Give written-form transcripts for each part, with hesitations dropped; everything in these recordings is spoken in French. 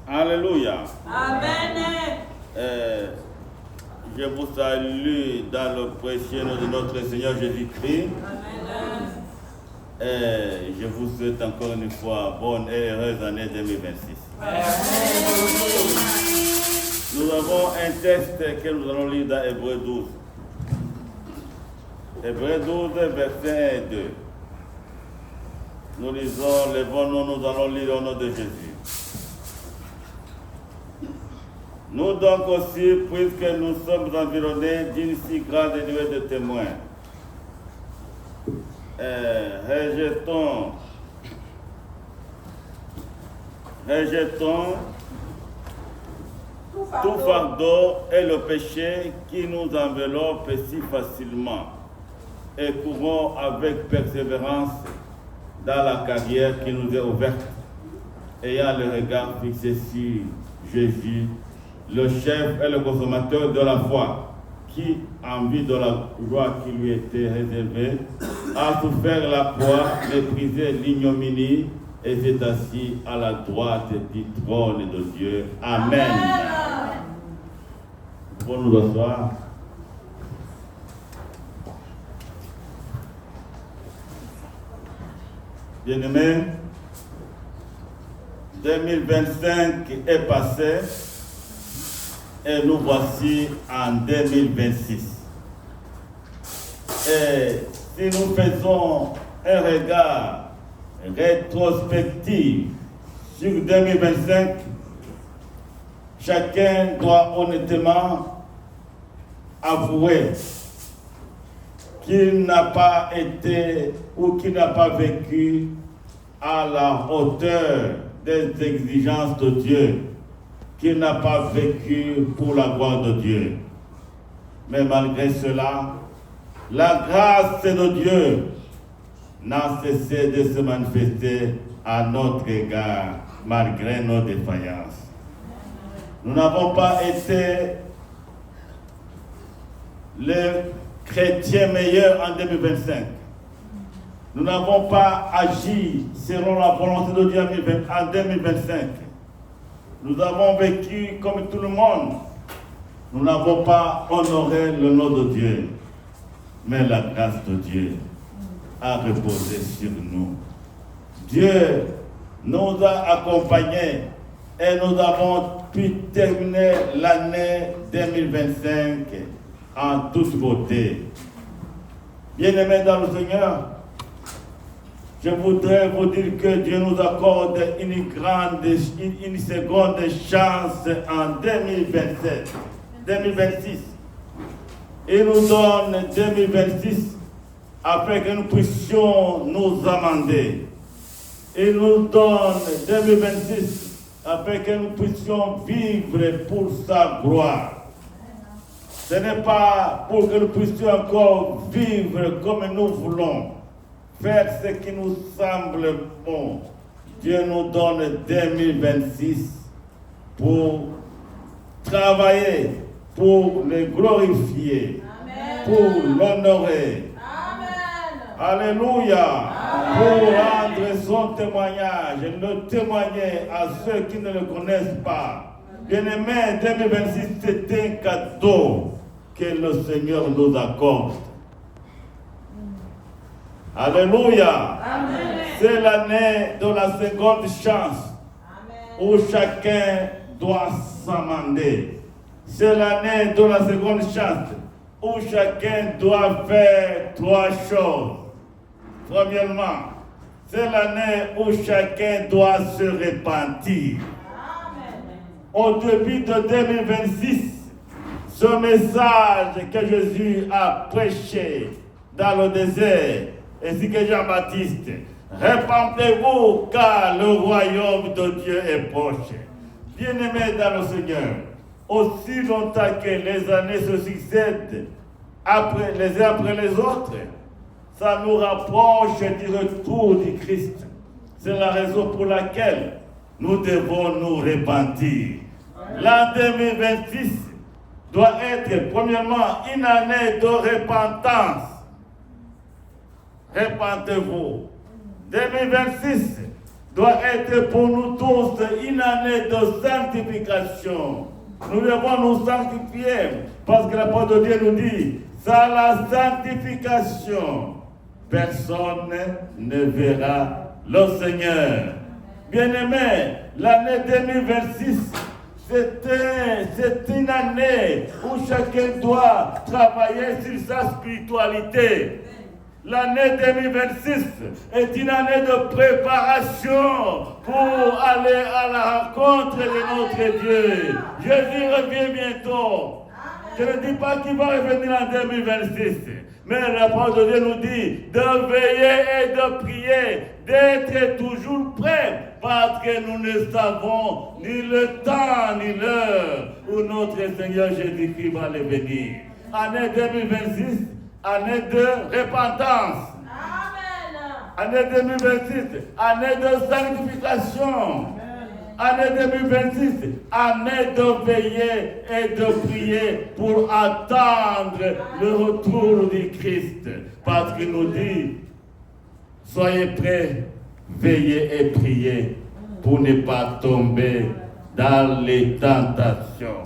Alléluia. Amen. Je vous salue dans le précieux nom de notre Seigneur Jésus-Christ. Amen. Je vous souhaite encore une fois bonne et heureuse année 2026. Amen. Nous avons un texte que nous allons lire dans Hébreux 12. Hébreux 12, versets 1 et 2. Nous lisons les bons noms, nous allons lire au nom de Jésus. Nous donc aussi, puisque nous sommes environnés d'une si grande nuée de témoins, rejetons tout fardeau et le péché qui nous enveloppe si facilement et courons avec persévérance dans la carrière qui nous est ouverte, ayant le regard fixé sur Jésus, le chef et le consommateur de la foi, qui, en vue de la joie qui lui était réservée, a souffert la croix, méprisé l'ignominie et s'est assis à la droite du trône de Dieu. Amen. Nous pouvons nous asseoir. Bien-aimés, 2025 est passé et nous voici en 2026. Et si nous faisons un regard rétrospectif sur 2025, chacun doit honnêtement avouer qu'il n'a pas été ou qu'il n'a pas vécu à la hauteur des exigences de Dieu, qu'il n'a pas vécu pour la gloire de Dieu. Mais malgré cela, la grâce de Dieu n'a cessé de se manifester à notre égard, malgré nos défaillances. Nous n'avons pas été les chrétiens meilleurs en 2025. Nous n'avons pas agi selon la volonté de Dieu en 2025. Nous avons vécu comme tout le monde. Nous n'avons pas honoré le nom de Dieu. Mais la grâce de Dieu a reposé sur nous. Dieu nous a accompagnés et nous avons pu terminer l'année 2025 en toute beauté. Bien-aimés dans le Seigneur, je voudrais vous dire que Dieu nous accorde une seconde chance en 2026. Il nous donne 2026 afin que nous puissions nous amender. Il nous donne 2026 afin que nous puissions vivre pour sa gloire. Ce n'est pas pour que nous puissions encore vivre comme nous voulons, faire ce qui nous semble bon. Dieu nous donne 2026 pour travailler, pour le glorifier, Amen. pour l'honorer. Amen. Alléluia. Amen. Pour rendre son témoignage, le témoigner à ceux qui ne le connaissent pas. Bien-aimés, 2026, c'est un cadeau que le Seigneur nous accorde. Alléluia. Amen. C'est l'année de la seconde chance. Amen. Où chacun doit s'amender. C'est l'année de la seconde chance où chacun doit faire trois choses. Premièrement, c'est l'année où chacun doit se repentir. Amen. Au début de 2026, ce message que Jésus a prêché dans le désert, ainsi que Jean-Baptiste, repentez-vous car le royaume de Dieu est proche. Bien-aimés dans le Seigneur, aussi longtemps que les années se succèdent les uns après les autres, ça nous rapproche du retour du Christ. C'est la raison pour laquelle nous devons nous repentir. L'an 2026 doit être premièrement une année de repentance. Repentez-vous. 2026 doit être pour nous tous une année de sanctification. Nous devons nous sanctifier parce que la parole de Dieu nous dit, sans la sanctification, personne ne verra le Seigneur. Bien-aimés, l'année 2026, c'est une année où chacun doit travailler sur sa spiritualité. L'année 2026 est une année de préparation pour aller à la rencontre de notre Dieu. Jésus revient bientôt. Je ne dis pas qu'il va revenir en 2026, mais la parole de Dieu nous dit de veiller et de prier, d'être toujours prêt, parce que nous ne savons ni le temps ni l'heure où notre Seigneur Jésus-Christ va venir. Année 2026, année de repentance. Année 2026, année de sanctification. Année 2026, année de veiller et de prier pour attendre le retour du Christ. Parce qu'il nous dit, soyez prêts, veillez et priez pour ne pas tomber dans les tentations.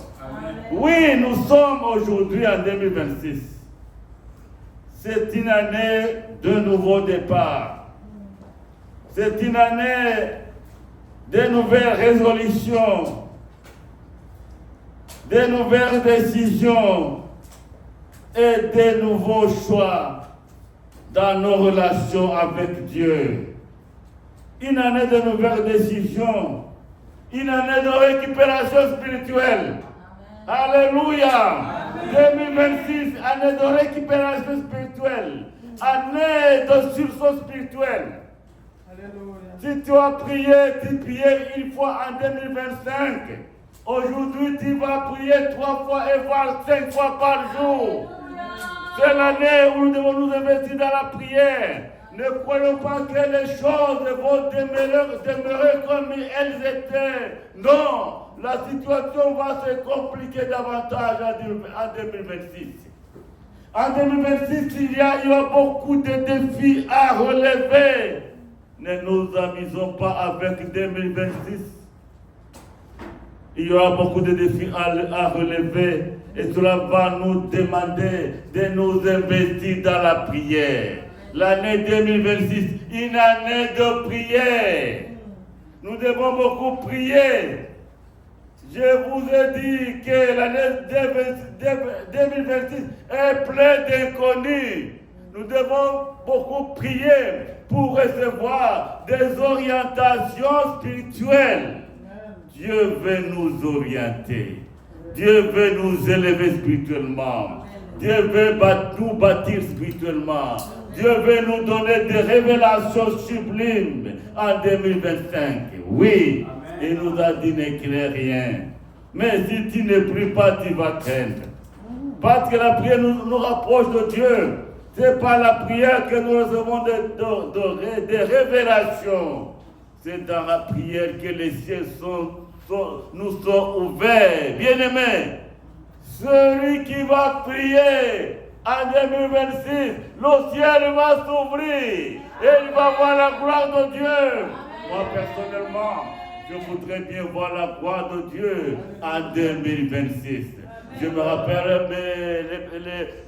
Oui, nous sommes aujourd'hui en 2026. C'est une année de nouveau départ. C'est une année de nouvelles résolutions, de nouvelles décisions et de nouveaux choix dans nos relations avec Dieu. Une année de nouvelles décisions, une année de récupération spirituelle. Alléluia. 2026, année de récupération spirituelle, année de sursaut spirituel. Alléluia. Si tu as prié, tu priais une fois en 2025. Aujourd'hui, tu vas prier 3 fois et voire 5 fois par jour. C'est l'année où nous devons nous investir dans la prière. Ne croyons pas que les choses vont demeurer comme elles étaient. Non, la situation va se compliquer davantage en 2026. En 2026, il y aura beaucoup de défis à relever. Ne nous amusons pas avec 2026. Il y aura beaucoup de défis à relever et cela va nous demander de nous investir dans la prière. L'année 2026, une année de prière. Nous devons beaucoup prier. Je vous ai dit que l'année 2026 est pleine d'inconnus. Nous devons beaucoup prier pour recevoir des orientations spirituelles. Dieu veut nous orienter. Dieu veut nous élever spirituellement. Dieu veut nous bâtir spirituellement. Dieu veut nous donner des révélations sublimes en 2025. Oui, il nous a dit ne crains rien. Mais si tu ne pries pas, tu vas craindre. Parce que la prière nous rapproche de Dieu. C'est par la prière que nous recevons des révélations. C'est dans la prière que les cieux nous sont ouverts. Bien-aimés, celui qui va prier en 2026, le ciel va s'ouvrir et il va voir la gloire de Dieu. Moi, personnellement, je voudrais bien voir la gloire de Dieu en 2026. Je me rappelle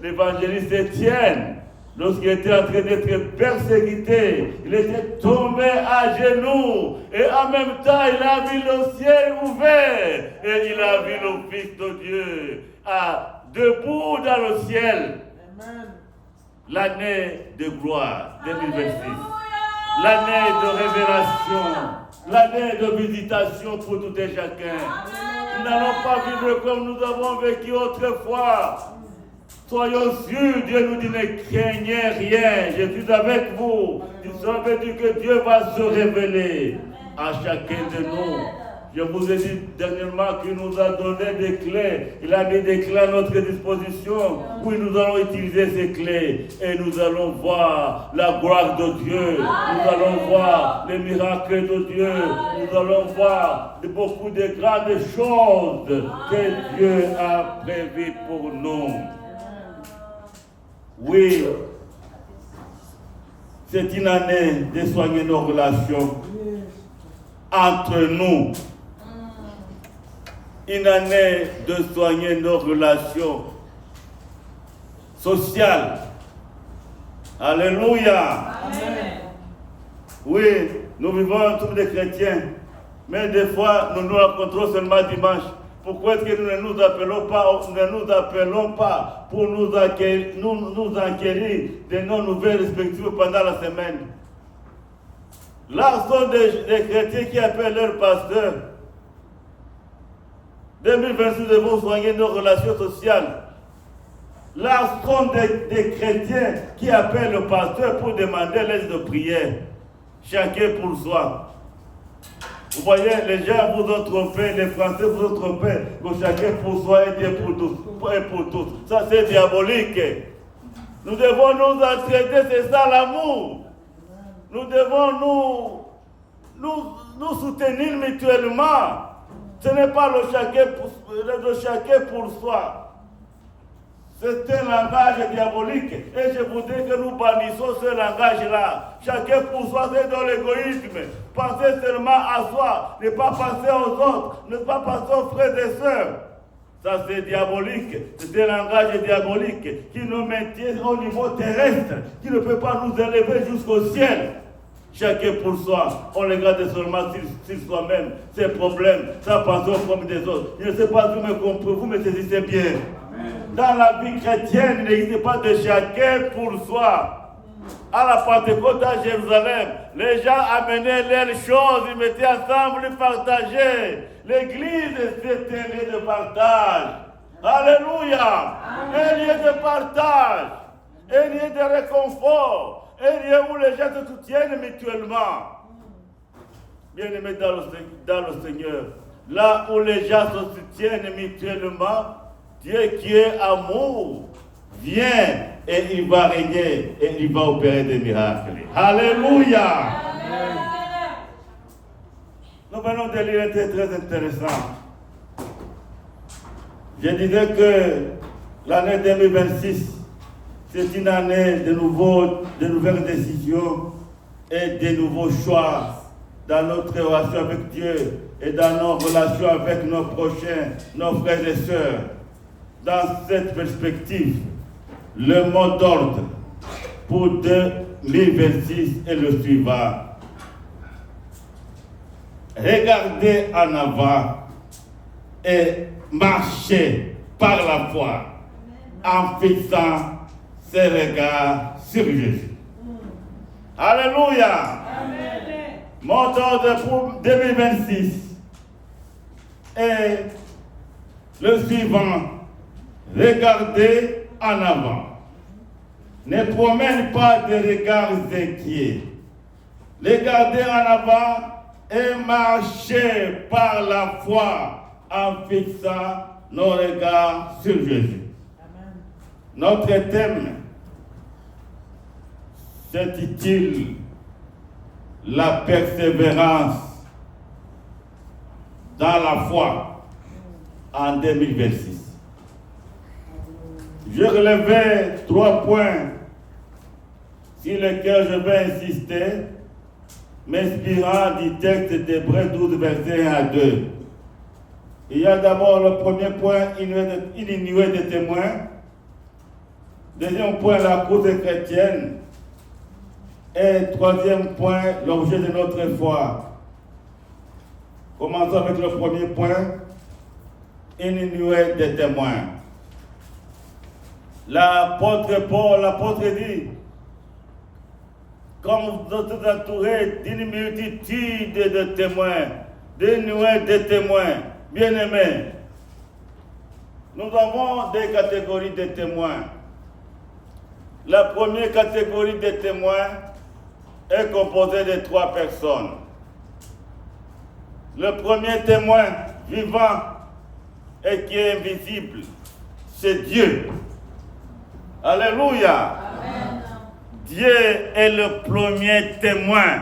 l'évangéliste Étienne, lorsqu'il était en train d'être persécuté, il était tombé à genoux et en même temps il a vu le ciel ouvert et il a vu le Fils de Dieu debout dans le ciel. Amen. L'année de gloire 2026, l'année de révélation, l'année de visitation pour tout et chacun. Nous n'allons pas vivre comme nous avons vécu autrefois. Soyons sûrs, Dieu nous dit ne craignez rien, je suis avec vous. Ça veut dire que Dieu va se révéler à chacun de nous. Je vous ai dit dernièrement qu'il nous a donné des clés. Il a mis des clés à notre disposition. Oui, nous allons utiliser ces clés et nous allons voir la gloire de Dieu. Nous allons voir les miracles de Dieu. Nous allons voir beaucoup de grandes choses que Dieu a prévues pour nous. Oui, c'est une année de soigner nos relations. entre nous. Une année de soigner nos relations sociales. Alléluia. Amen. Oui, nous vivons un truc de chrétiens, mais des fois, nous nous rencontrons seulement dimanche. Pourquoi est-ce que nous ne nous appelons pas pour nous acquérir de nos nouvelles respectives pendant la semaine? Là sont des chrétiens qui appellent leur pasteur. 2026, nous devons soigner nos relations sociales. Là sont des chrétiens qui appellent le pasteur pour demander l'aide de prière. Chacun pour soi. Vous voyez, les gens vous ont trompé, les Français vous ont trompé, que chacun pour soi et Dieu pour tous. Et pour tous. Ça c'est diabolique. Nous devons nous entraider, c'est ça l'amour. Nous devons nous soutenir mutuellement. Ce n'est pas le chacun pour soi. C'est un langage diabolique. Et je voudrais que nous bannissons ce langage-là. Chacun pour soi, c'est dans l'égoïsme. Pensez seulement à soi. Ne pas penser aux autres. Ne pas penser aux frères et sœurs. Ça, c'est diabolique. C'est un langage diabolique qui nous maintient au niveau terrestre, qui ne peut pas nous élever jusqu'au ciel. Chacun pour soi, on regarde seulement sur soi-même, ses problèmes, sa pensée au problème des autres. Je ne sais pas si vous me saisissez bien. Amen. Dans la vie chrétienne, il n'existe pas de chacun pour soi. À la Pentecôte à Jérusalem, les gens amenaient leurs choses, ils mettaient ensemble, ils partageaient. L'église, c'est un lieu de partage. Alléluia. Un lieu de partage, un lieu de réconfort. Un lieu où les gens se soutiennent mutuellement. Bien-aimés dans le Seigneur, là où les gens se soutiennent mutuellement, Dieu qui est amour, vient et il va régner et il va opérer des miracles. Alléluia. Amen. Nous venons de lire un texte très intéressant. Je disais que l'année 2026, c'est une année de nouvelles décisions et de nouveaux choix dans notre relation avec Dieu et dans nos relations avec nos prochains, nos frères et sœurs. Dans cette perspective, le mot d'ordre pour 2026 est le suivant. Regardez en avant et marchez par la foi en fixant ses regards sur Jésus. Alléluia. Amen. Mon ordre pour 2026 est le suivant. Regardez en avant. Ne promène pas de regards inquiets. Regardez en avant et marchez par la foi en fixant nos regards sur Jésus. Amen. Notre thème s'intitule la persévérance dans la foi en 2026. Je relevais 3 points sur lesquels je vais insister, m'inspirant du texte d'Hébreux 12, versets 1 à 2. Il y a d'abord le premier point, une nuée de témoins. Deuxième point, la cause chrétienne. Et troisième point, l'objet de notre foi. Commençons avec le premier point, une nuée de témoins. L'apôtre Paul, l'apôtre dit, comme vous êtes entourés d'une multitude de témoins, d'une nuée de témoins, bien-aimés, nous avons des catégories de témoins. La première catégorie de témoins est composée de 3 personnes. Le premier témoin vivant et qui est invisible, c'est Dieu. Alléluia. Amen. Dieu est le premier témoin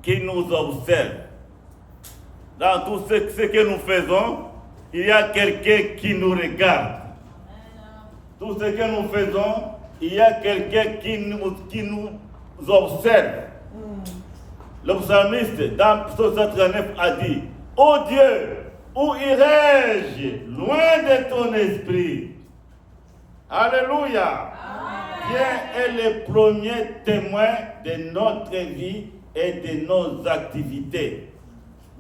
qui nous observe. Dans tout ce que nous faisons, il y a quelqu'un qui nous regarde. Tout ce que nous faisons, il y a quelqu'un qui nous observe. Le psalmiste, dans Psaume 139, a dit, ô Dieu, où irai-je loin de ton esprit? Alléluia. Dieu est le premier témoin de notre vie et de nos activités.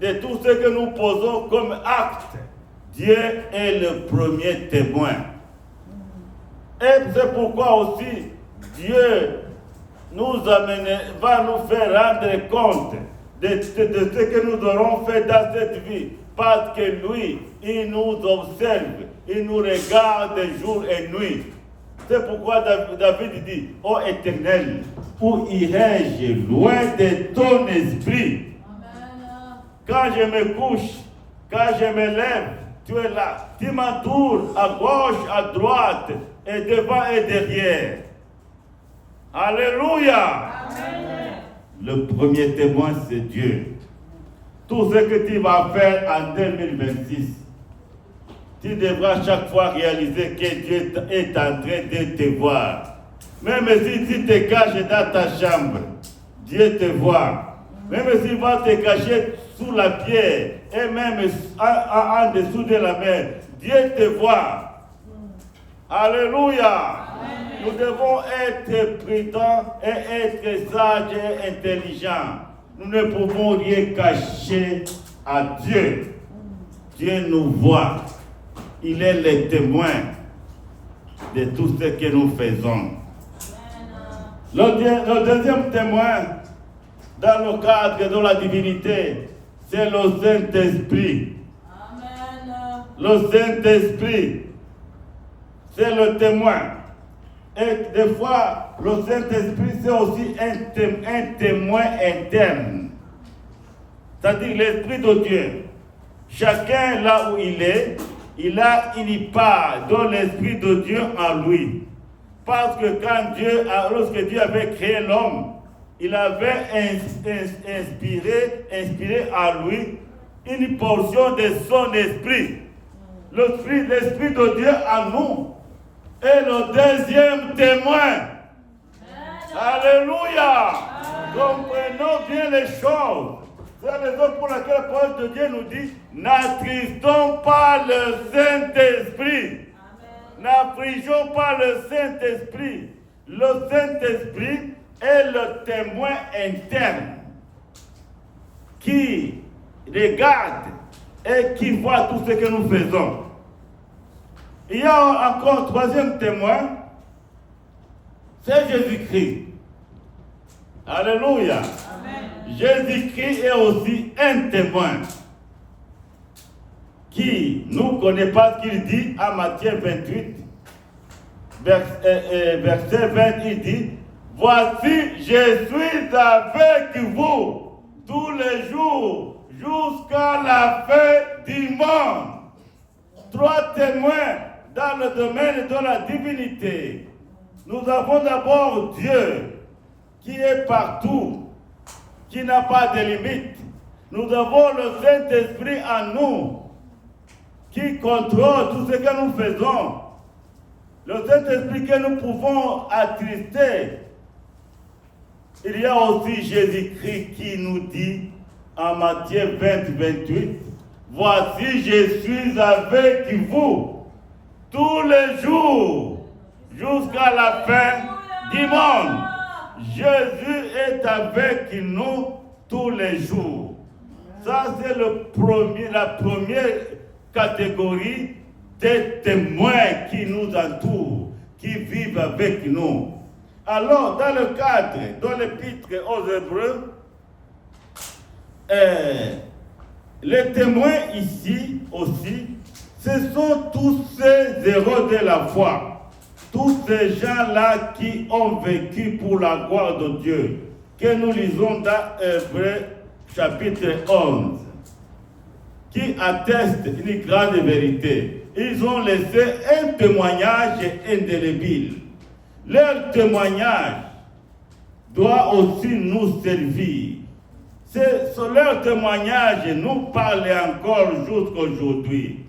De tout ce que nous posons comme acte, Dieu est le premier témoin. Et c'est pourquoi aussi Dieu va nous faire rendre compte de ce que nous aurons fait dans cette vie. Parce que lui, il nous observe, il nous regarde jour et nuit. C'est pourquoi David dit, ô Éternel, où irai-je loin de ton esprit? Amen. Quand je me couche, quand je me lève, tu es là. Tu m'entoures à gauche, à droite, et devant et derrière. Alléluia. Amen. Le premier témoin, c'est Dieu. Tout ce que tu vas faire en 2026, tu devras chaque fois réaliser que Dieu est en train de te voir. Même si tu te caches dans ta chambre, Dieu te voit. Même s'il va te cacher sous la pierre et même en dessous de la mer, Dieu te voit. Alléluia. Amen. Nous devons être prudents et être sages et intelligents. Nous ne pouvons rien cacher à Dieu. Dieu nous voit. Il est le témoin de tout ce que nous faisons. Le deuxième témoin, dans le cadre de la divinité, c'est le Saint-Esprit. Amen. Le Saint-Esprit, c'est le témoin. Et des fois, le Saint-Esprit, c'est aussi un témoin interne. C'est-à-dire l'Esprit de Dieu. Chacun là où il est, il a une part dans l'Esprit de Dieu en lui. Parce que lorsque Dieu avait créé l'homme, il avait inspiré en lui une portion de son esprit. L'Esprit de Dieu en nous est le deuxième témoin. Alléluia. Comprenons bien les choses. C'est la raison pour laquelle la parole de Dieu nous dit, n'attristons pas le Saint-Esprit. N'affligeons pas le Saint-Esprit. Le Saint-Esprit est le témoin interne qui regarde et qui voit tout ce que nous faisons. Il y a encore un troisième témoin, c'est Jésus-Christ. Alléluia. Amen. Jésus-Christ est aussi un témoin qui ne connaît pas ce qu'il dit à Matthieu 28, verset 20, il dit, voici, je suis avec vous tous les jours jusqu'à la fin du monde. Trois témoins dans le domaine de la divinité. Nous avons d'abord Dieu qui est partout, qui n'a pas de limite. Nous avons le Saint-Esprit en nous qui contrôle tout ce que nous faisons. Le Saint-Esprit que nous pouvons attrister. Il y a aussi Jésus-Christ qui nous dit en Matthieu 20, 28, voici, je suis avec vous tous les jours jusqu'à la fin du monde. Jésus est avec nous tous les jours. Ça, c'est la première catégorie des témoins qui nous entourent, qui vivent avec nous. Alors, dans le cadre de l'épître aux Hébreux, les témoins ici aussi, ce sont tous ces héros de la foi, tous ces gens-là qui ont vécu pour la gloire de Dieu, que nous lisons dans Hébreux chapitre 11, qui attestent une grande vérité. Ils ont laissé un témoignage indélébile. Leur témoignage doit aussi nous servir. Leur témoignage nous parle encore jusqu'aujourd'hui.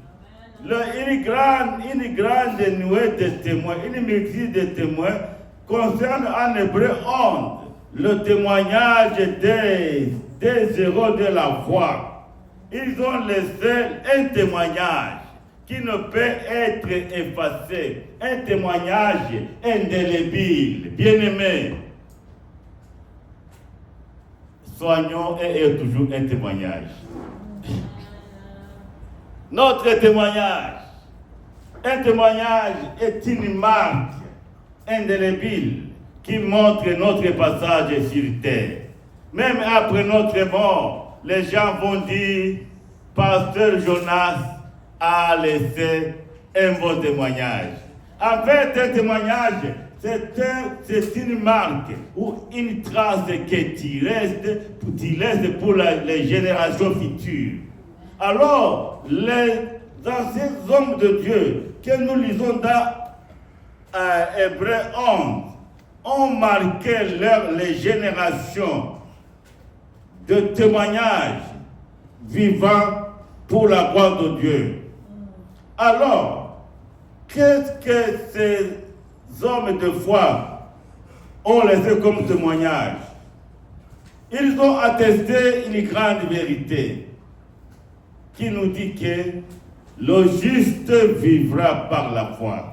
Une grande nuée de témoins, une multitude de témoins concerne en Hébreu 11 le témoignage des héros de la foi. Ils ont laissé un témoignage qui ne peut être effacé, un témoignage indélébile. Bien-aimés, soignons et toujours un témoignage. Notre témoignage, un témoignage est une marque indélébile qui montre notre passage sur terre. Même après notre mort, les gens vont dire, Pasteur Jonas a laissé un bon témoignage. En fait, un témoignage, c'est une marque ou une trace que tu laisses pour les générations futures. Alors, les anciens hommes de Dieu que nous lisons dans Hébreux 11 ont marqué les générations de témoignages vivants pour la gloire de Dieu. Alors, qu'est-ce que ces hommes de foi ont laissé comme témoignage? Ils ont attesté une grande vérité qui nous dit que le juste vivra par la foi. Amen.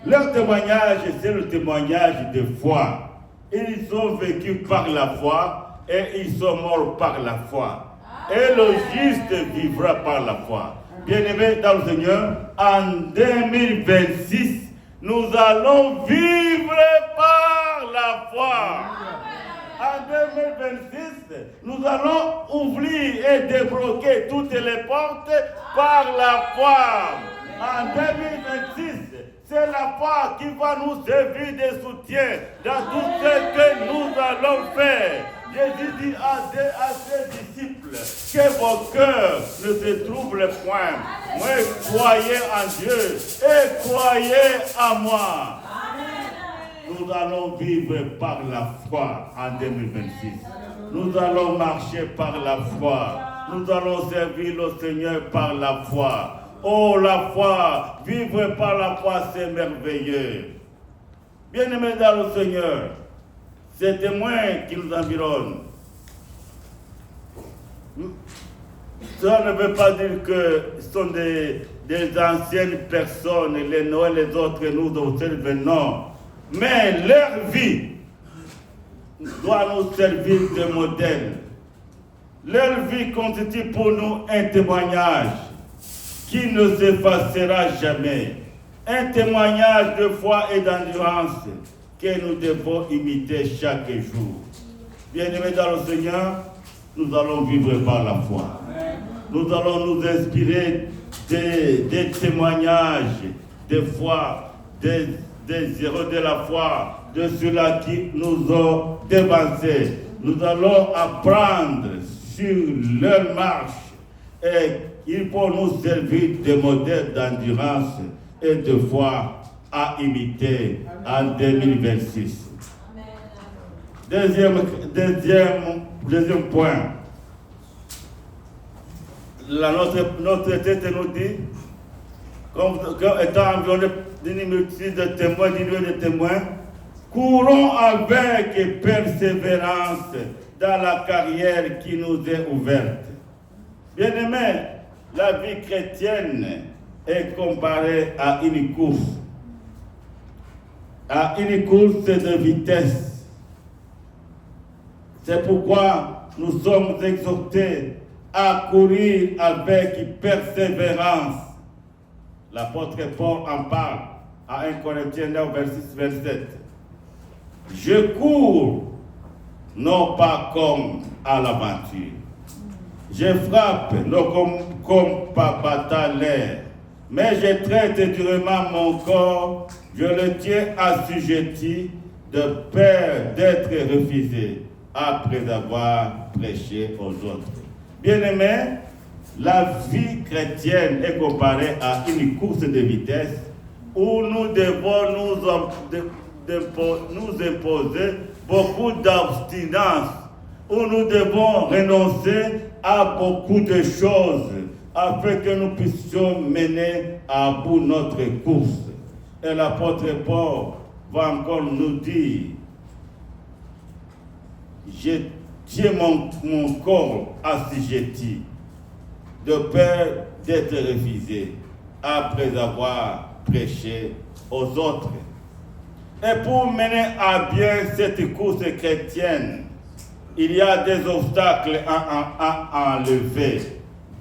Leur témoignage, c'est le témoignage de foi. Ils ont vécu par la foi et ils sont morts par la foi. Amen. Et le juste vivra par la foi. Bien-aimés dans le Seigneur, en 2026, nous allons vivre par la foi. Amen. En 2026, nous allons ouvrir et débloquer toutes les portes par la foi. En 2026, c'est la foi qui va nous servir de soutien dans tout ce que nous allons faire. Jésus dit à ses disciples que vos cœurs ne se troublent point. Mais croyez en Dieu et croyez en moi. Nous allons vivre par la foi en 2026. Nous allons marcher par la foi. Nous allons servir le Seigneur par la foi. Oh, la foi, vivre par la foi, c'est merveilleux. Bien-aimés dans le Seigneur, ces témoins qui nous environnent, ça ne veut pas dire que ce sont des anciennes personnes, les Noël, les autres, nous observons, non. Mais leur vie doit nous servir de modèle. Leur vie constitue pour nous un témoignage qui ne s'effacera jamais. Un témoignage de foi et d'endurance que nous devons imiter chaque jour. Bien-aimés dans le Seigneur, nous allons vivre par la foi. Nous allons nous inspirer des témoignages de foi, des héros de la foi, de ceux-là qui nous ont dévancés. Nous allons apprendre sur leur marche et ils vont nous servir de modèles d'endurance et de foi à imiter en 2026. Deuxième point. Notre tête nous dit, comme étant environ d'une multitude de témoins, de témoins, courons avec persévérance dans la carrière qui nous est ouverte. Bien-aimés, la vie chrétienne est comparée à une course. À une course de vitesse. C'est pourquoi nous sommes exhortés à courir avec persévérance. L'apôtre Paul en parle à 1 Corinthiens 9, verset 27. Je cours, non pas comme à l'aventure. Je frappe, non comme par bataille, mais je traite durement mon corps, je le tiens assujetti de peur d'être refusé après avoir prêché aux autres. Bien-aimés, la vie chrétienne est comparée à une course de vitesse où nous devons nous imposer beaucoup d'abstinence, où nous devons renoncer à beaucoup de choses afin que nous puissions mener à bout notre course. Et l'apôtre Paul va encore nous dire je tiens mon corps assujetti, de peur d'être refusé après avoir prêché aux autres. Et pour mener à bien cette course chrétienne, il y a des obstacles à enlever,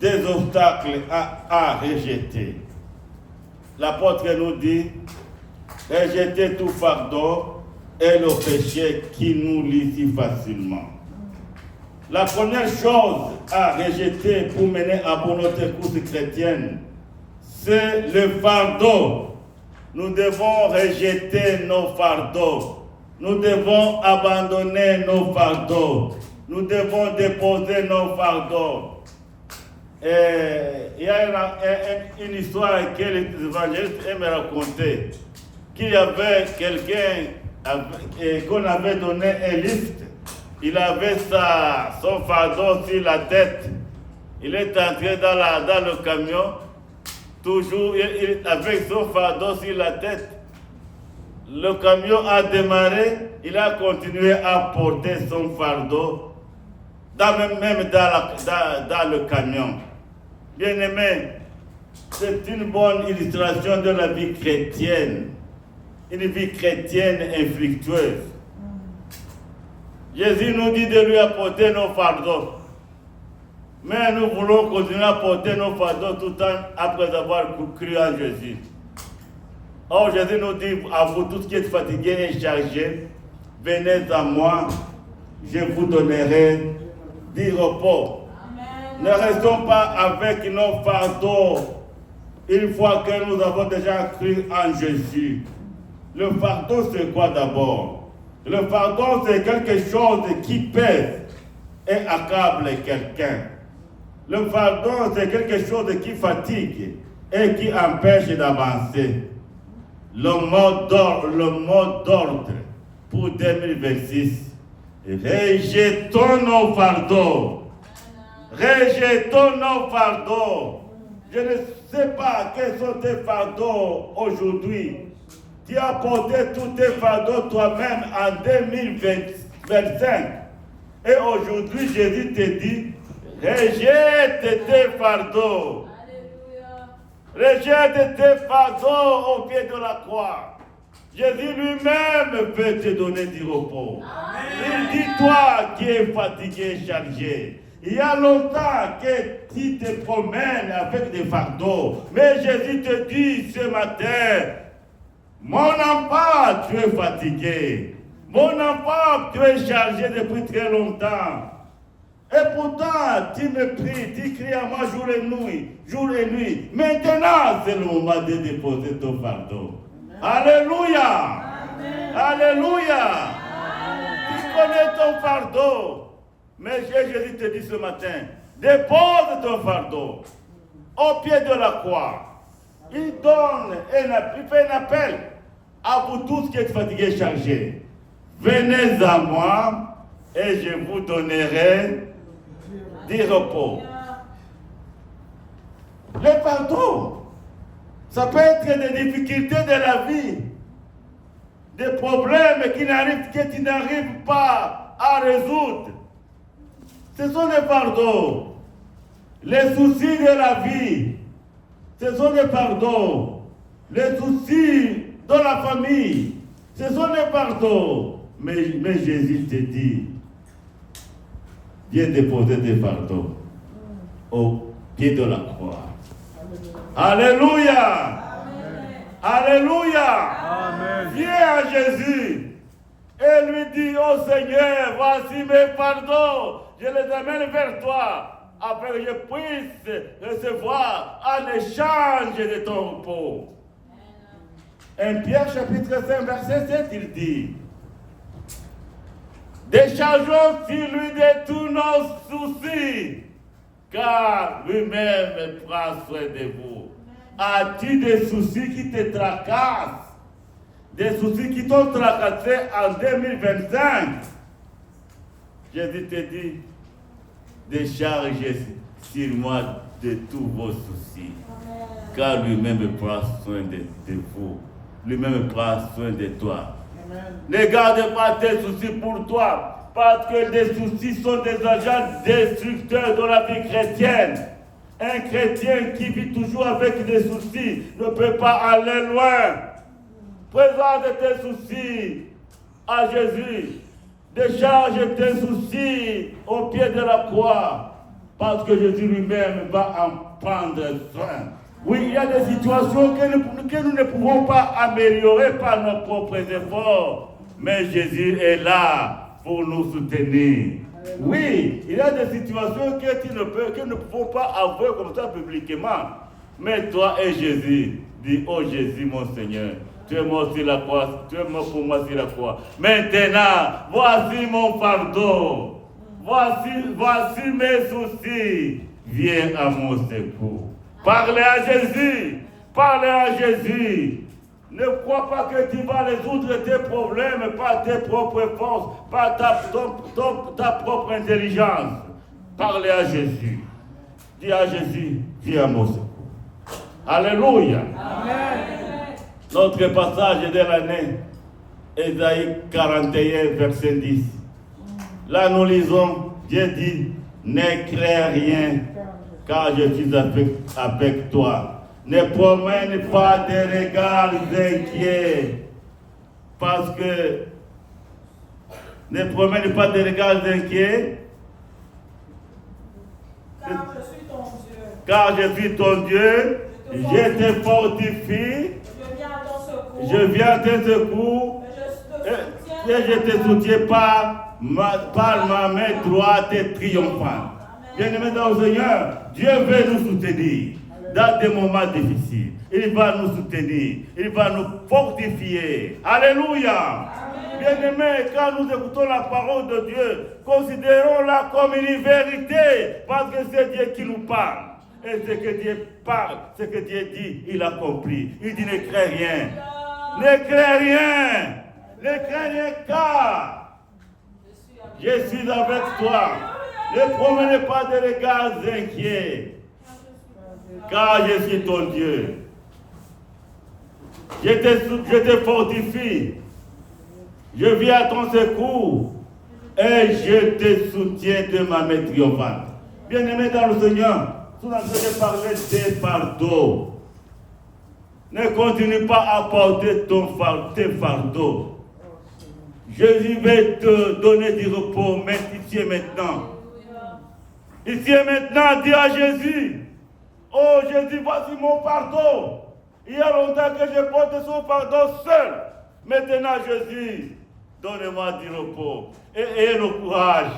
des obstacles à rejeter. L'apôtre nous dit, rejetez tout fardeau et le péché qui nous lie si facilement. La première chose à rejeter pour mener à bon notre course chrétienne, c'est le fardeau. Nous devons rejeter nos fardeaux. Nous devons abandonner nos fardeaux. Nous devons déposer nos fardeaux. Et il y a une histoire que les évangélistes aiment raconter. Qu'il y avait quelqu'un qu'on avait donné un lift. Il avait son fardeau sur la tête. Il est entré dans le camion. Toujours avec son fardeau sur la tête. Le camion a démarré, il a continué à porter son fardeau, même dans le camion. Bien aimé, c'est une bonne illustration de la vie chrétienne, une vie chrétienne infructueuse. Jésus nous dit de lui apporter nos fardeaux. Mais nous voulons continuer à porter nos fardeaux tout le temps après avoir cru en Jésus. Or, Jésus nous dit à vous tous qui êtes fatigués et chargés, venez à moi, je vous donnerai du repos. Amen. Ne restons pas avec nos fardeaux une fois que nous avons déjà cru en Jésus. Le fardeau, c'est quoi d'abord? Le fardeau, c'est quelque chose qui pèse et accable quelqu'un. Le fardeau, c'est quelque chose qui fatigue et qui empêche d'avancer. Le mot d'ordre pour 2026. Rejetons nos fardeaux. Rejetons nos fardeaux. Je ne sais pas quels sont tes fardeaux aujourd'hui. Tu as porté tous tes fardeaux toi-même en 2025. Et aujourd'hui, Jésus te dit, rejette tes fardeaux. Rejette tes fardeaux au pied de la croix. Jésus lui-même veut te donner du repos. Amen. Il dit, toi qui es fatigué et chargé, il y a longtemps que tu te promènes avec des fardeaux. Mais Jésus te dit ce matin, mon enfant, tu es fatigué. Mon enfant, tu es chargé depuis très longtemps. Et pourtant, tu me pries, tu cries à moi jour et nuit. Maintenant, c'est le moment de déposer ton fardeau. Alléluia. Amen. Alléluia. Amen. Tu connais ton fardeau. Mais Jésus te dit ce matin, dépose ton fardeau au pied de la croix. Il fait un appel à vous tous qui êtes fatigués et chargés. Venez à moi et je vous donnerai du repos. Le fardeau, ça peut être des difficultés de la vie, des problèmes que tu n'arrives pas à résoudre. Ce sont des fardeaux. Les soucis de la vie, ce sont des fardeaux. Les soucis de la famille, ce sont des fardeaux. Mais Jésus te dit, viens déposer tes fardeaux au pied de la croix. Alléluia. Amen. Alléluia. Amen. Viens à Jésus et lui dis, oh Seigneur, voici mes fardeaux, je les amène vers toi, afin que je puisse recevoir un échange de ton repos. 1 Pierre chapitre 5 verset 7, il dit, déchargeons sur lui de tous nos soucis, car lui-même prend soin de vous. As-tu des soucis qui te tracassent? Des soucis qui t'ont tracassé en 2025? Jésus te dit, déchargez sur moi de tous vos soucis, car lui-même prend soin de vous. Lui-même prend soin de toi. Amen. Ne garde pas tes soucis pour toi. Parce que les soucis sont des agents destructeurs de la vie chrétienne. Un chrétien qui vit toujours avec des soucis ne peut pas aller loin. Présente tes soucis à Jésus. Décharge tes soucis au pied de la croix. Parce que Jésus lui-même va en prendre soin. Oui, il y a des situations que nous ne pouvons pas améliorer par nos propres efforts. Mais Jésus est là pour nous soutenir. Oui, il y a des situations que nous ne pouvons pas avouer comme ça publiquement. Mais toi et Jésus, dis, oh Jésus mon Seigneur, tu es mort sur la croix, tu es mort pour moi sur la croix. Maintenant, voici mon fardeau. Voici mes soucis. Viens à mon secours. Parlez à Jésus. Parlez à Jésus. Ne crois pas que tu vas résoudre tes problèmes par tes propres forces, par ta propre intelligence. Parlez à Jésus. Dis à Jésus, viens à mon secours. Alléluia. Amen. Notre passage de l'année, Ésaïe 41, verset 10. Là, nous lisons, Dieu dit, ne crains rien, car je suis avec toi. Ne promène pas des regards inquiets, parce que ne promène pas des regards inquiets, Car je suis ton Dieu. car je suis ton Dieu, je te fortifie, Je viens à ton secours. je viens à tes secours, et je te soutiens par ma main droite et triomphante. Bien-aimés dans le Seigneur, Dieu veut nous soutenir dans des moments difficiles. Il va nous soutenir, il va nous fortifier. Alléluia. Bien-aimés, quand nous écoutons la parole de Dieu, considérons-la comme une vérité, parce que c'est Dieu qui nous parle. Et ce que Dieu parle, ce que Dieu dit, il a compris. Il dit, ne crains rien. Ne crains rien. Ne crains rien, car je suis avec toi. Ne promenez pas de regards inquiets, car je suis ton Dieu. Je te fortifie. Je viens à ton secours et je te soutiens de ma main triomphante. Bien-aimé dans le Seigneur, nous avons parlé des fardeaux. Ne continue pas à porter tes fardeaux. Jésus va te donner du repos, mais ici et maintenant. Ici et maintenant, dis à Jésus, oh Jésus, voici mon fardeau. Il y a longtemps que je porte son fardeau seul. Maintenant, Jésus, donne-moi du repos. Et ayez le courage.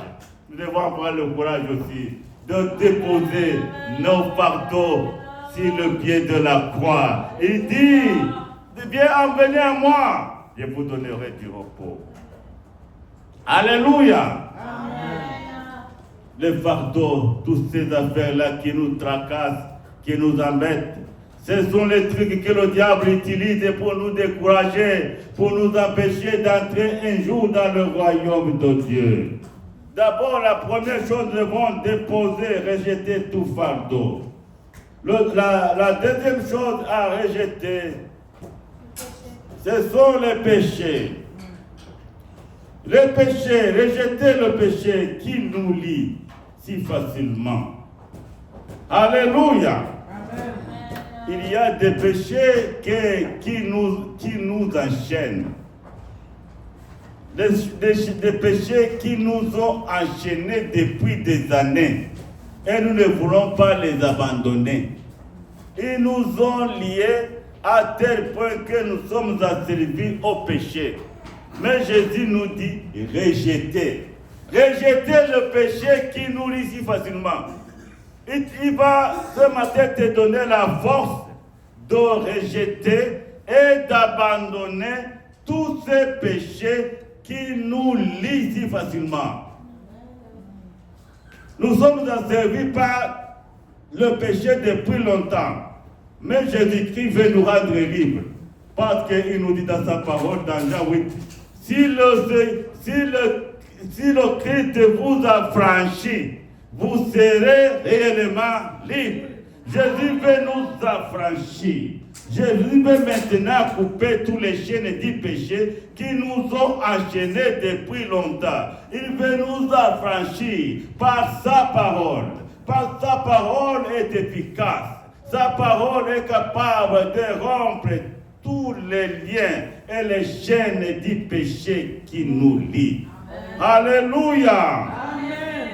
Nous devons avoir le courage aussi de déposer nos fardeaux sur le pied de la croix. Il dit, viens venez à moi, je vous donnerai du repos. Alléluia. Les fardeaux, toutes ces affaires-là qui nous tracassent, qui nous embêtent, ce sont les trucs que le diable utilise pour nous décourager, pour nous empêcher d'entrer un jour dans le royaume de Dieu. D'abord, la première chose, nous devons déposer, rejeter tout fardeau. La deuxième chose à rejeter, ce sont les péchés. Les péchés, rejeter le péché qui nous lie si facilement. Alléluia. Il y a des péchés qui nous enchaînent. Des péchés qui nous ont enchaînés depuis des années. Et nous ne voulons pas les abandonner. Ils nous ont liés à tel point que nous sommes asservis au péché. Mais Jésus nous dit, rejetez. Rejetez le péché qui nous lie si facilement. Il va ce matin te donner la force de rejeter et d'abandonner tous ces péchés qui nous lient si facilement. Nous sommes asservis par le péché depuis longtemps. Mais Jésus-Christ veut nous rendre libres. Parce qu'il nous dit dans sa parole, dans Jean 8, si le Christ vous a franchi, vous serez réellement libre. Jésus veut nous affranchir. Jésus veut maintenant couper tous les chaînes du péché qui nous ont enchaînés depuis longtemps. Il veut nous affranchir par sa parole. Par sa parole est efficace. Sa parole est capable de rompre tous les liens et les chaînes du péché qui nous lient. Alléluia. Amen.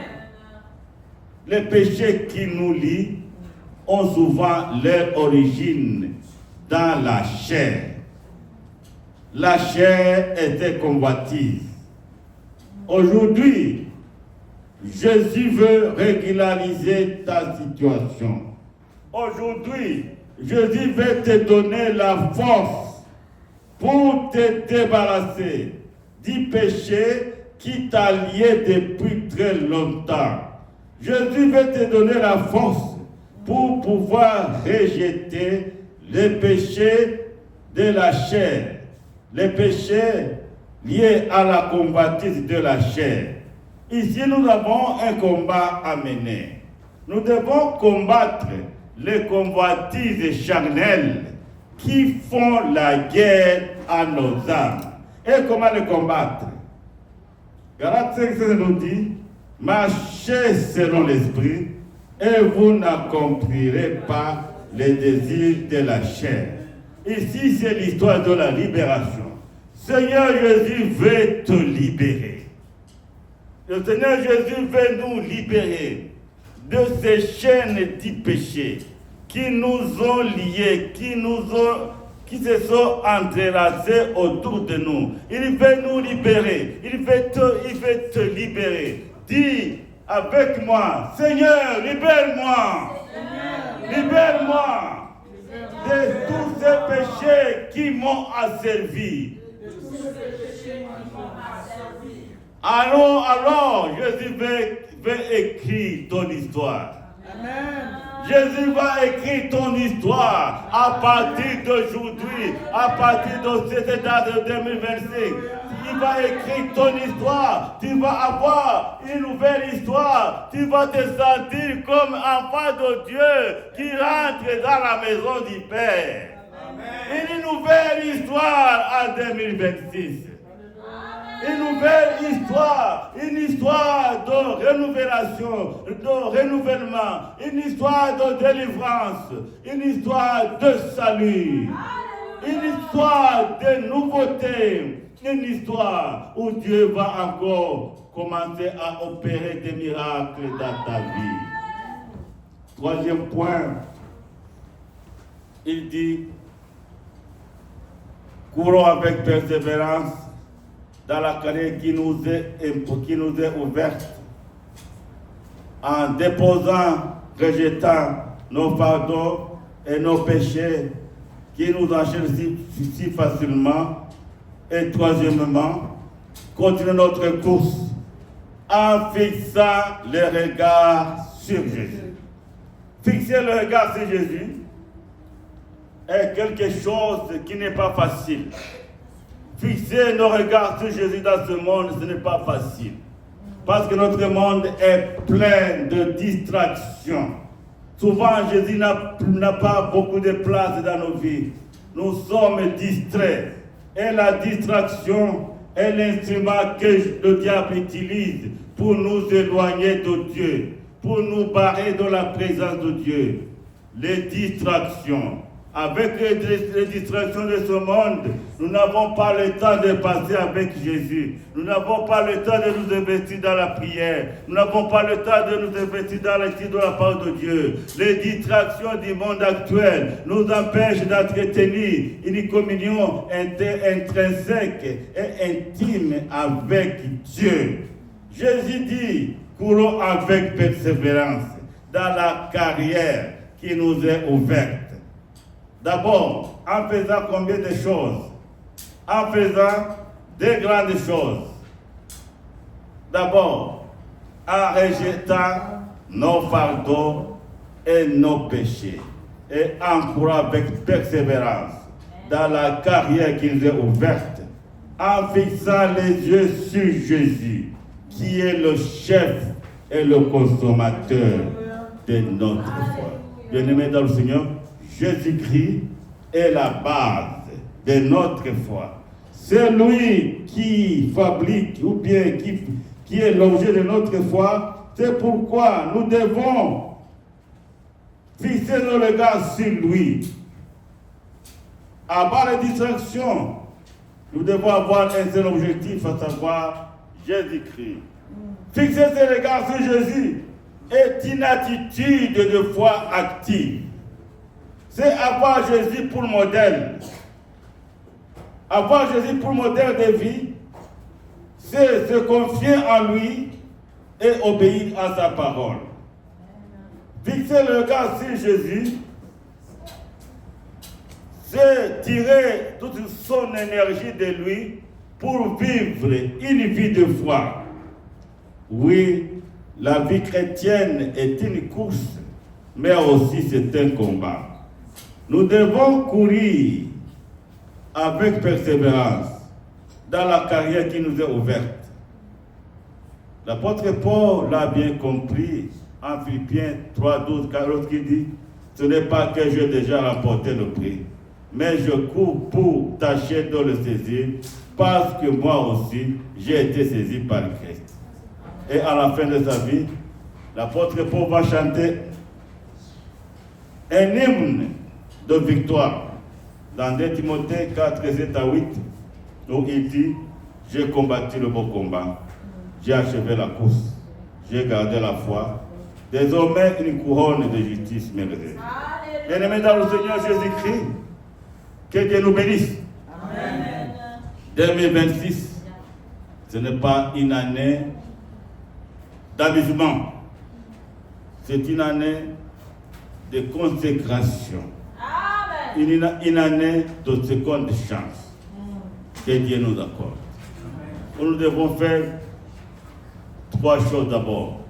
Les péchés qui nous lient ont souvent leur origine dans la chair. La chair était convoitise. Aujourd'hui, Jésus veut régulariser ta situation. Aujourd'hui, Jésus veut te donner la force pour te débarrasser du péché qui t'a lié depuis très longtemps. Jésus veut te donner la force pour pouvoir rejeter les péchés de la chair, les péchés liés à la convoitise de la chair. Ici, nous avons un combat à mener. Nous devons combattre les convoitises charnelles qui font la guerre à nos âmes. Et comment les combattre? Galates 5 nous dit, marchez selon l'esprit et vous n'accomplirez pas les désirs de la chair. Ici, c'est l'histoire de la libération. Seigneur Jésus veut te libérer. Le Seigneur Jésus veut nous libérer de ces chaînes du péché qui nous ont liés, qui se sont entrelacés autour de nous. Il veut nous libérer. Il veut te libérer. Dis avec moi, Seigneur, libère-moi. Libère-moi de tous ces péchés qui m'ont asservi. Alors, Jésus veut écrire ton histoire. Amen. Jésus va écrire ton histoire à partir d'aujourd'hui, à partir de cette date de 2025. Il va écrire ton histoire. Tu vas avoir une nouvelle histoire. Tu vas te sentir comme enfant de Dieu qui rentre dans la maison du Père. Amen. Une nouvelle histoire en 2026. Une nouvelle histoire, une histoire de renouvellement, de renouvellement, une histoire de délivrance, une histoire de salut, une histoire de nouveauté, une histoire où Dieu va encore commencer à opérer des miracles dans ta vie. Troisième point, il dit, courons avec persévérance dans la carrière qui nous est ouverte, en déposant, rejetant nos fardeaux et nos péchés qui nous enchaînent si facilement. Et troisièmement, continuer notre course en fixant le regard sur Jésus. Fixer le regard sur Jésus est quelque chose qui n'est pas facile. Fixer nos regards sur Jésus dans ce monde, ce n'est pas facile. Parce que notre monde est plein de distractions. Souvent, Jésus n'a pas beaucoup de place dans nos vies. Nous sommes distraits. Et la distraction est l'instrument que le diable utilise pour nous éloigner de Dieu, pour nous barrer de la présence de Dieu. Les distractions. Avec les distractions de ce monde, nous n'avons pas le temps de passer avec Jésus. Nous n'avons pas le temps de nous investir dans la prière. Nous n'avons pas le temps de nous investir dans l'étude de la parole de Dieu. Les distractions du monde actuel nous empêchent d'entretenir une communion intrinsèque et intime avec Dieu. Jésus dit, courons avec persévérance dans la carrière qui nous est ouverte. D'abord, en faisant combien de choses? En faisant de grandes choses. D'abord, en rejetant nos fardeaux et nos péchés. Et en courant avec persévérance dans la carrière qui nous est ouverte. En fixant les yeux sur Jésus, qui est le chef et le consommateur de notre foi. Bien-aimés dans le Seigneur, Jésus-Christ est la base de notre foi. C'est lui qui fabrique ou bien qui est l'objet de notre foi. C'est pourquoi nous devons fixer nos regards sur lui. Avant les distractions, nous devons avoir un seul objectif, à savoir Jésus-Christ. Fixer ses regards sur Jésus est une attitude de foi active. C'est avoir Jésus pour modèle. Avoir Jésus pour modèle de vie, c'est se confier en lui et obéir à sa parole. Fixer le regard sur Jésus, c'est tirer toute son énergie de lui pour vivre une vie de foi. Oui, la vie chrétienne est une course, mais aussi c'est un combat. Nous devons courir avec persévérance dans la carrière qui nous est ouverte. L'apôtre Paul l'a bien compris en Philippiens 3, 12, 14 qui dit « Ce n'est pas que j'ai déjà remporté le prix, mais je cours pour tâcher de le saisir, parce que moi aussi, j'ai été saisi par Christ. » Et à la fin de sa vie, l'apôtre Paul va chanter un hymne de victoire dans 2 Timothée 4, 7 à 8, où il dit « J'ai combattu le bon combat, j'ai achevé la course, j'ai gardé la foi. Désormais, une couronne de justice me réserve. » Bien-aimés dans le Seigneur Jésus-Christ, que Dieu nous bénisse. Amen. 2026, ce n'est pas une année d'amusement. C'est une année de consécration. Amen. Une année de seconde chance que Dieu nous accorde. Nous devons faire 3 choses d'abord.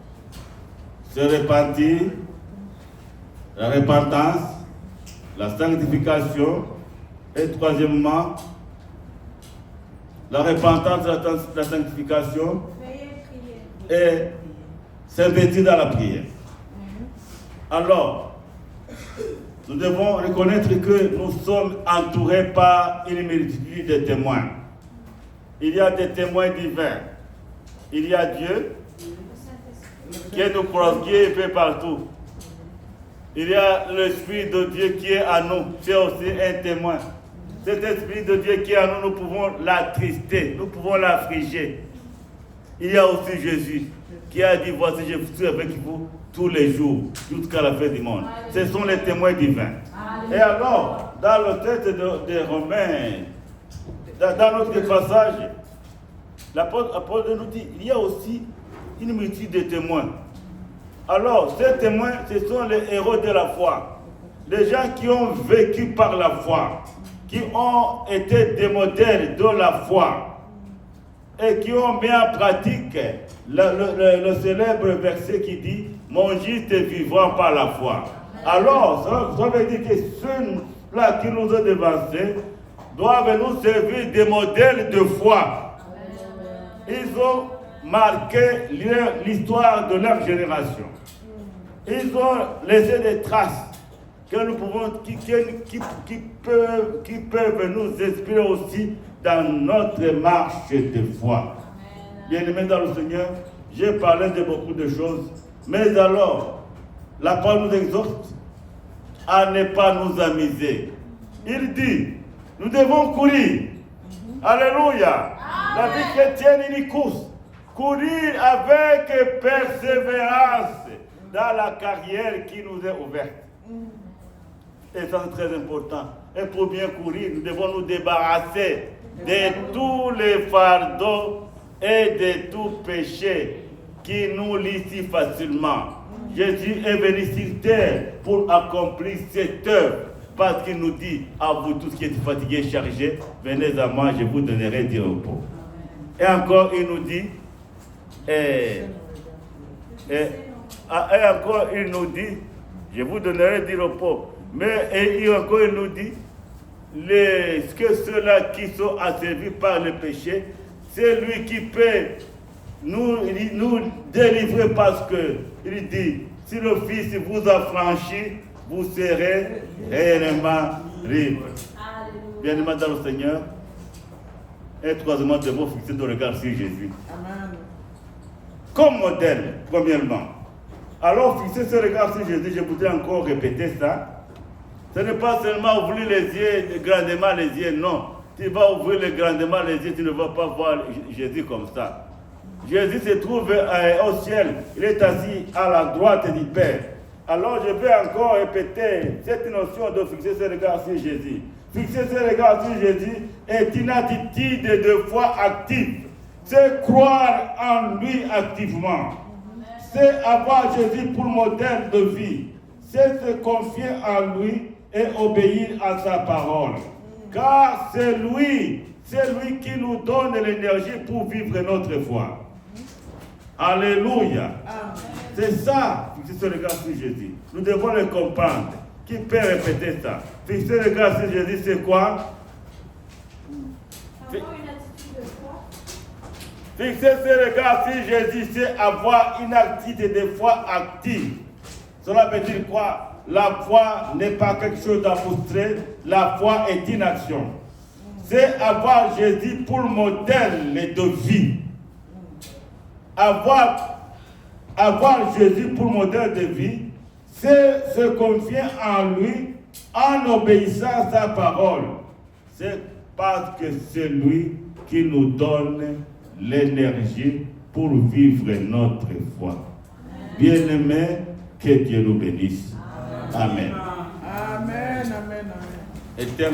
Se repentir, la repentance, la sanctification et troisièmement, la repentance, la sanctification et s'investir dans la prière. Alors, nous devons reconnaître que nous sommes entourés par une multitude de témoins. Il y a des témoins divins. Il y a Dieu qui nous croise, qui est fait partout. Il y a l'Esprit de Dieu qui est à nous. C'est aussi un témoin. Cet Esprit de Dieu qui est à nous, nous pouvons l'attrister, nous pouvons l'affliger. Il y a aussi Jésus qui a dit, voici, je suis avec vous tous les jours, jusqu'à la fin du monde. Ce sont les témoins divins. Et alors, dans le texte des Romains, dans notre passage, l'apôtre nous dit, il y a aussi une multitude de témoins. Alors, ces témoins, ce sont les héros de la foi. Les gens qui ont vécu par la foi, qui ont été des modèles de la foi et qui ont mis en pratique le célèbre verset qui dit « Mon juste est vivant par la foi ». Alors, ça veut dire que ceux-là qui nous ont devancés doivent nous servir des modèles de foi. Ils ont marqué l'histoire de leur génération. Ils ont laissé des traces que nous pouvons, qui peuvent nous inspirer aussi dans notre marche de foi. Bien-aimés dans le Seigneur, j'ai parlé de beaucoup de choses, mais alors, la parole nous exhorte à ne pas nous amuser. Il dit, nous devons courir. Alléluia. La vie chrétienne est une course. Courir avec persévérance dans la carrière qui nous est ouverte. Et ça c'est très important. Et pour bien courir, nous devons nous débarrasser de tous les fardeaux et de tout péché qui nous lient si facilement. Jésus est venu sur terre pour accomplir cette œuvre. Parce qu'il nous dit, à vous tous qui êtes fatigués et chargés, venez à moi, je vous donnerai du repos. Et encore, il nous dit, et encore, il nous dit, je vous donnerai du repos. Mais et encore, il nous dit, que ceux-là qui sont asservis par le péché, c'est lui qui peut nous délivrer parce que, il dit, si le Fils vous a franchi, vous serez réellement libre. Bien-aimés dans le Seigneur, et troisièmement, devons fixer nos regards sur Jésus. Amen. Comme modèle, premièrement. Alors, fixer ce regard sur Jésus, je voudrais encore répéter ça. Ce n'est pas seulement ouvrir les yeux, grandement les yeux, non. Tu vas ouvrir grandement les yeux, tu ne vas pas voir Jésus comme ça. Jésus se trouve au ciel, il est assis à la droite du Père. Alors je vais encore répéter cette notion de fixer ce regard sur Jésus. Fixer ce regard sur Jésus est une attitude de foi active. C'est croire en lui activement. C'est avoir Jésus pour modèle de vie. C'est se confier en lui et obéir à sa parole. Car c'est lui qui nous donne l'énergie pour vivre notre foi. Alléluia. C'est ça, fixer ce regard sur Jésus. Nous devons le comprendre. Qui peut répéter ça? Fixer le regard sur Jésus, c'est quoi? Avoir une attitude de foi. Fixer ce regard sur Jésus, c'est avoir une attitude de foi active. Cela veut dire quoi? La foi n'est pas quelque chose d'abstrait, la foi est une action. C'est avoir Jésus pour modèle de vie. Avoir Jésus pour modèle de vie, c'est se confier en lui en obéissant à sa parole. C'est parce que c'est lui qui nous donne l'énergie pour vivre notre foi. Bien-aimés, que Dieu nous bénisse. Amen. Amen, amen, amen.